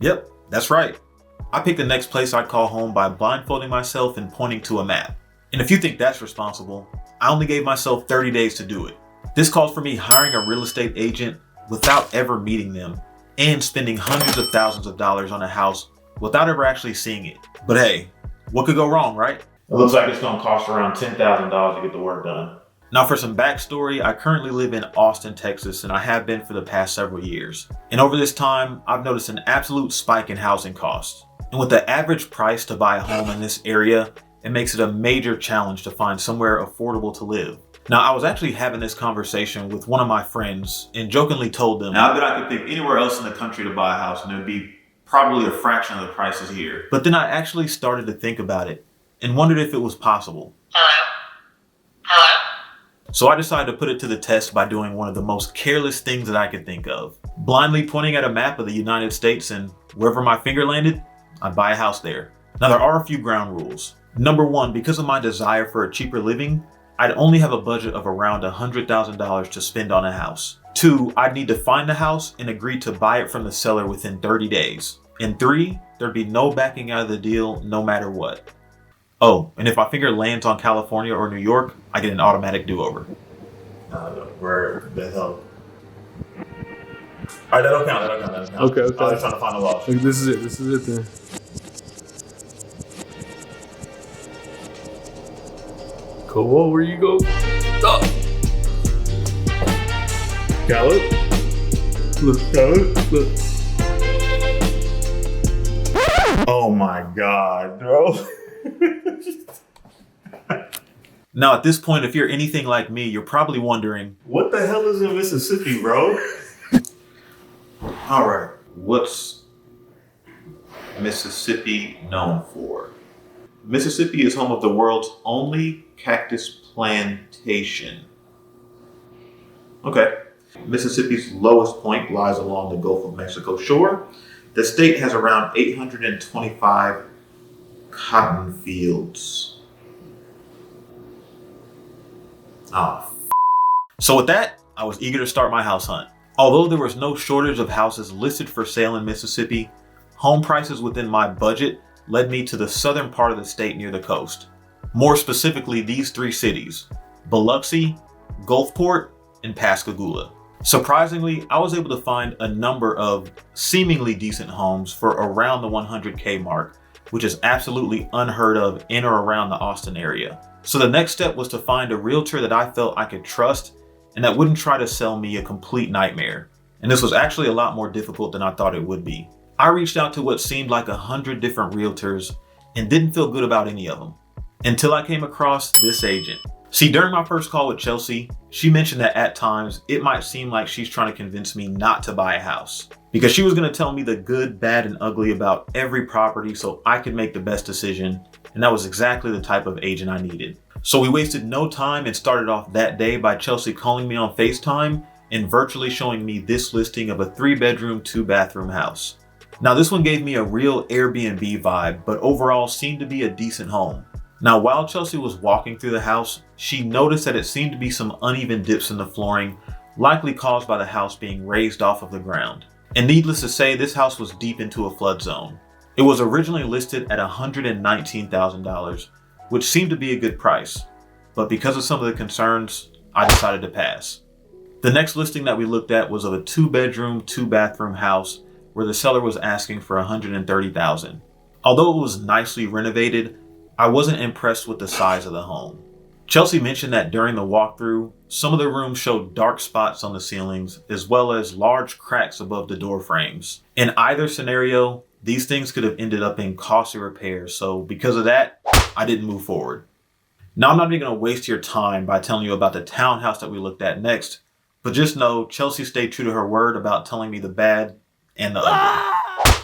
Yep, that's right. I picked the next place I'd call home by blindfolding myself and pointing to a map. And if you think that's responsible, I only gave myself 30 days to do it. This calls for me hiring a real estate agent without ever meeting them and spending hundreds of thousands of dollars on a house without ever actually seeing it. But hey, what could go wrong, right? It looks like it's gonna cost around $10,000 to get the work done. Now for some backstory, I currently live in Austin, Texas, and I have been for the past several years. And over this time, I've noticed an absolute spike in housing costs. And with the average price to buy a home in this area, it makes it a major challenge to find somewhere affordable to live. Now, I was actually having this conversation with one of my friends and jokingly told them, now I bet I could pick anywhere else in the country to buy a house and it would be probably a fraction of the prices here. But then I actually started to think about it and wondered if it was possible. So I decided to put it to the test by doing one of the most careless things that I could think of. Blindly pointing at a map of the United States, and wherever my finger landed, I'd buy a house there. Now there are a few ground rules. Number one, because of my desire for a cheaper living, I'd only have a budget of around $100,000 to spend on a house. Two, I'd need to find the house and agree to buy it from the seller within 30 days. And three, there'd be no backing out of the deal no matter what. Oh, and if my finger lands on California or New York, I get an automatic do-over. Where the hell? Alright, that'll count. Okay. I was trying to find the loss. This is it then. Cool, where you go? Oh. Gallup. Look. Oh my God, bro. Now, at this point, if you're anything like me, you're probably wondering, what the hell is in Mississippi, bro? All right, what's Mississippi known for? Mississippi is home of the world's only cactus plantation. Okay. Mississippi's lowest point lies along the Gulf of Mexico shore. The state has around 825 cotton fields. So with that, I was eager to start my house hunt. Although there was no shortage of houses listed for sale in Mississippi, home prices within my budget led me to the southern part of the state near the coast. More specifically, these three cities: Biloxi, Gulfport, and Pascagoula. Surprisingly, I was able to find a number of seemingly decent homes for around the 100K mark, which is absolutely unheard of in or around the Austin area. So the next step was to find a realtor that I felt I could trust and that wouldn't try to sell me a complete nightmare. And this was actually a lot more difficult than I thought it would be. I reached out to what seemed like 100 different realtors and didn't feel good about any of them until I came across this agent. See, during my first call with Chelsea, she mentioned that at times it might seem like she's trying to convince me not to buy a house because she was going to tell me the good, bad, and ugly about every property so I could make the best decision. And that was exactly the type of agent I needed. So we wasted no time and started off that day by Chelsea calling me on FaceTime and virtually showing me this listing of a 3-bedroom, 2-bathroom house. Now this one gave me a real Airbnb vibe, but overall seemed to be a decent home. Now while Chelsea was walking through the house, she noticed that it seemed to be some uneven dips in the flooring, likely caused by the house being raised off of the ground. And needless to say, this house was deep into a flood zone. It was originally listed at $119,000, which seemed to be a good price, but because of some of the concerns, I decided to pass. The next listing that we looked at was of a 2-bedroom, 2-bathroom house where the seller was asking for $130,000. Although it was nicely renovated, I wasn't impressed with the size of the home. Chelsea mentioned that during the walkthrough, some of the rooms showed dark spots on the ceilings as well as large cracks above the door frames. In either scenario, these things could have ended up in costly repairs, so because of that, I didn't move forward. Now I'm not even going to waste your time by telling you about the townhouse that we looked at next, but just know Chelsea stayed true to her word about telling me the bad and the ugly.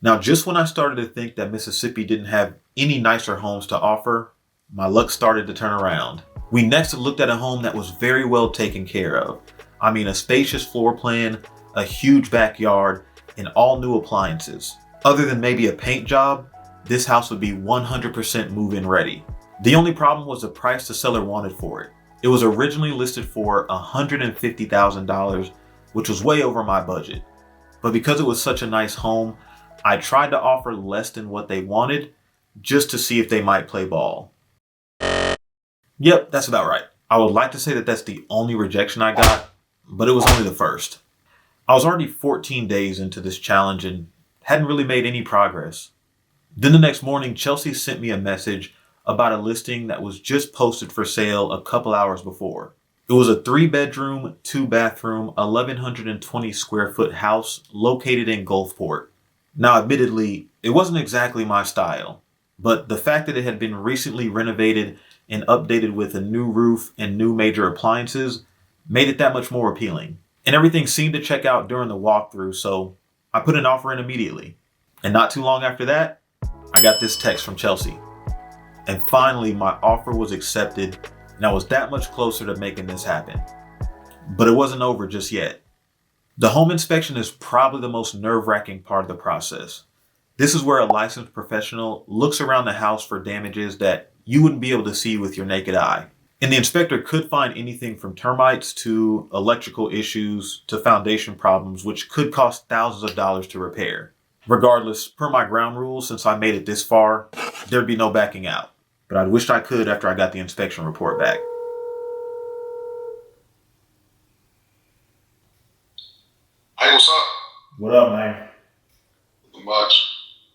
Now just when I started to think that Mississippi didn't have any nicer homes to offer, my luck started to turn around. We next looked at a home that was very well taken care of. I mean, a spacious floor plan, a huge backyard, and all new appliances. Other than maybe a paint job, this house would be 100% move-in ready. The only problem was the price the seller wanted for it. It was originally listed for $150,000, which was way over my budget. But because it was such a nice home, I tried to offer less than what they wanted just to see if they might play ball. Yep, that's about right. I would like to say that that's the only rejection I got, but it was only the first. I was already 14 days into this challenge and hadn't really made any progress. Then the next morning, Chelsea sent me a message about a listing that was just posted for sale a couple hours before. It was a 3-bedroom, 2-bathroom, 1,120 square foot house located in Gulfport. Now, admittedly, it wasn't exactly my style, but the fact that it had been recently renovated and updated with a new roof and new major appliances made it that much more appealing. And everything seemed to check out during the walkthrough, so I put an offer in immediately. And not too long after that, I got this text from Chelsea. And finally, my offer was accepted, and I was that much closer to making this happen. But it wasn't over just yet. The home inspection is probably the most nerve-wracking part of the process. This is where a licensed professional looks around the house for damages that you wouldn't be able to see with your naked eye. And the inspector could find anything from termites to electrical issues to foundation problems, which could cost thousands of dollars to repair. Regardless, per my ground rules, since I made it this far, there'd be no backing out. But I wished I could after I got the inspection report back. Hey, what's up? What up, man? Not much.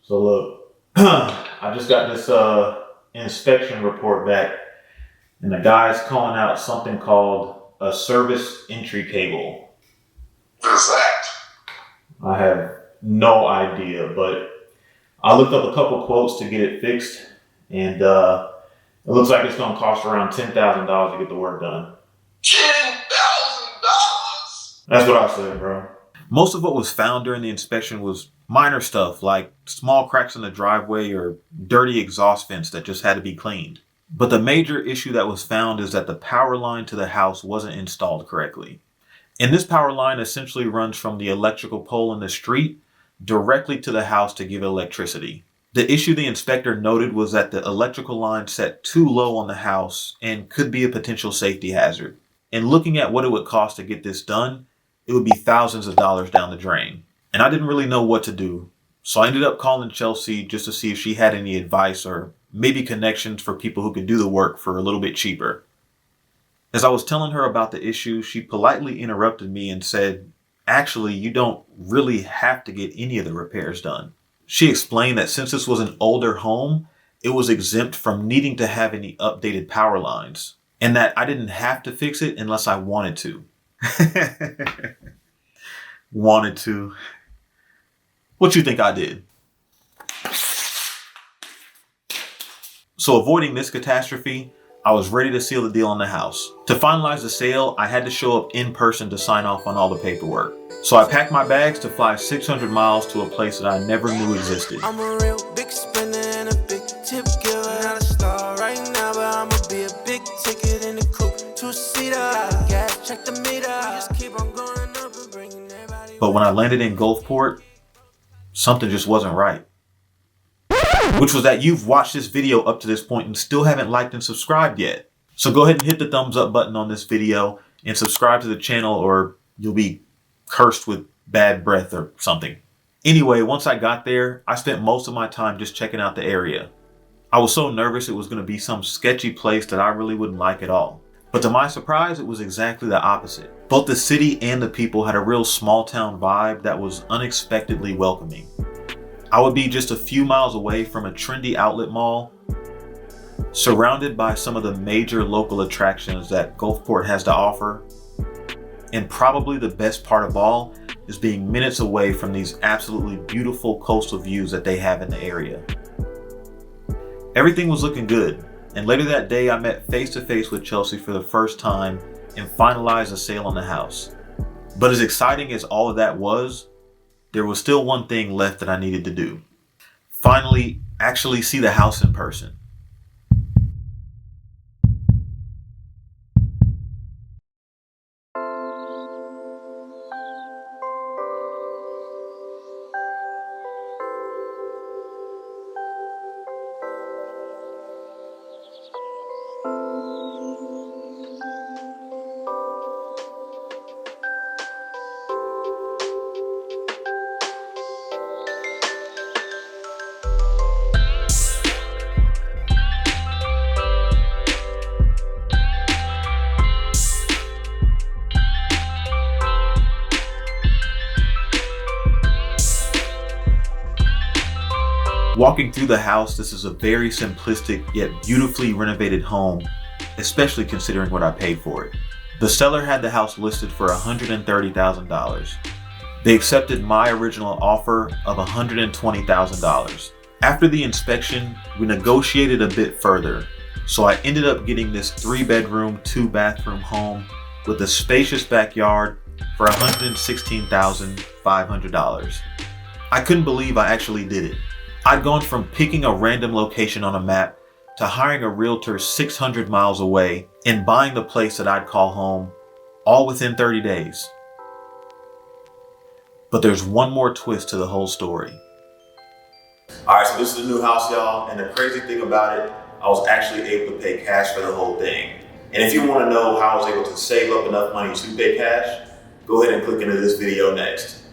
So look, I just got this inspection report back, and the guy's calling out something called a service entry cable. What is that? I have no idea, but I looked up a couple quotes to get it fixed, and it looks like it's going to cost around $10,000 to get the work done. $10,000? That's what I said, bro. Most of what was found during the inspection was minor stuff like small cracks in the driveway or dirty exhaust vents that just had to be cleaned. But the major issue that was found is that the power line to the house wasn't installed correctly. And this power line essentially runs from the electrical pole in the street directly to the house to give electricity. The issue the inspector noted was that the electrical line set too low on the house and could be a potential safety hazard. And looking at what it would cost to get this done, it would be thousands of dollars down the drain. And I didn't really know what to do. So I ended up calling Chelsea just to see if she had any advice or maybe connections for people who could do the work for a little bit cheaper. As I was telling her about the issue, she politely interrupted me and said, actually, you don't really have to get any of the repairs done. She explained that since this was an older home, it was exempt from needing to have any updated power lines, and that I didn't have to fix it unless I wanted to. Wanted to. What you think I did? So avoiding this catastrophe, I was ready to seal the deal on the house. To finalize the sale, I had to show up in person to sign off on all the paperwork. So I packed my bags to fly 600 miles to a place that I never knew existed. I'm a real big spender and a big tip giver. Not a star right now, but I'ma be a big ticket in the coupe. 2-seater, gas, check the meter. We just keep on going up and bringing everybody. But when I landed in Gulfport, something just wasn't right. Which was that you've watched this video up to this point and still haven't liked and subscribed yet. So go ahead and hit the thumbs up button on this video and subscribe to the channel, or you'll be cursed with bad breath or something. Anyway, once I got there, I spent most of my time just checking out the area. I was so nervous it was going to be some sketchy place that I really wouldn't like at all. But to my surprise, it was exactly the opposite. Both the city and the people had a real small town vibe that was unexpectedly welcoming. I would be just a few miles away from a trendy outlet mall, surrounded by some of the major local attractions that Gulfport has to offer. And probably the best part of all is being minutes away from these absolutely beautiful coastal views that they have in the area. Everything was looking good, and later that day I met face to face with Chelsea for the first time and finalized a sale on the house. But as exciting as all of that was, there was still one thing left that I needed to do. Finally, actually see the house in person. Walking through the house, this is a very simplistic yet beautifully renovated home, especially considering what I paid for it. The seller had the house listed for $130,000. They accepted my original offer of $120,000. After the inspection, we negotiated a bit further, so I ended up getting this 3-bedroom, 2-bathroom home with a spacious backyard for $116,500. I couldn't believe I actually did it. I'd gone from picking a random location on a map to hiring a realtor 600 miles away and buying the place that I'd call home, all within 30 days. But there's one more twist to the whole story. All right, so this is the new house, y'all, and the crazy thing about it, I was actually able to pay cash for the whole thing. And if you want to know how I was able to save up enough money to pay cash, go ahead and click into this video next.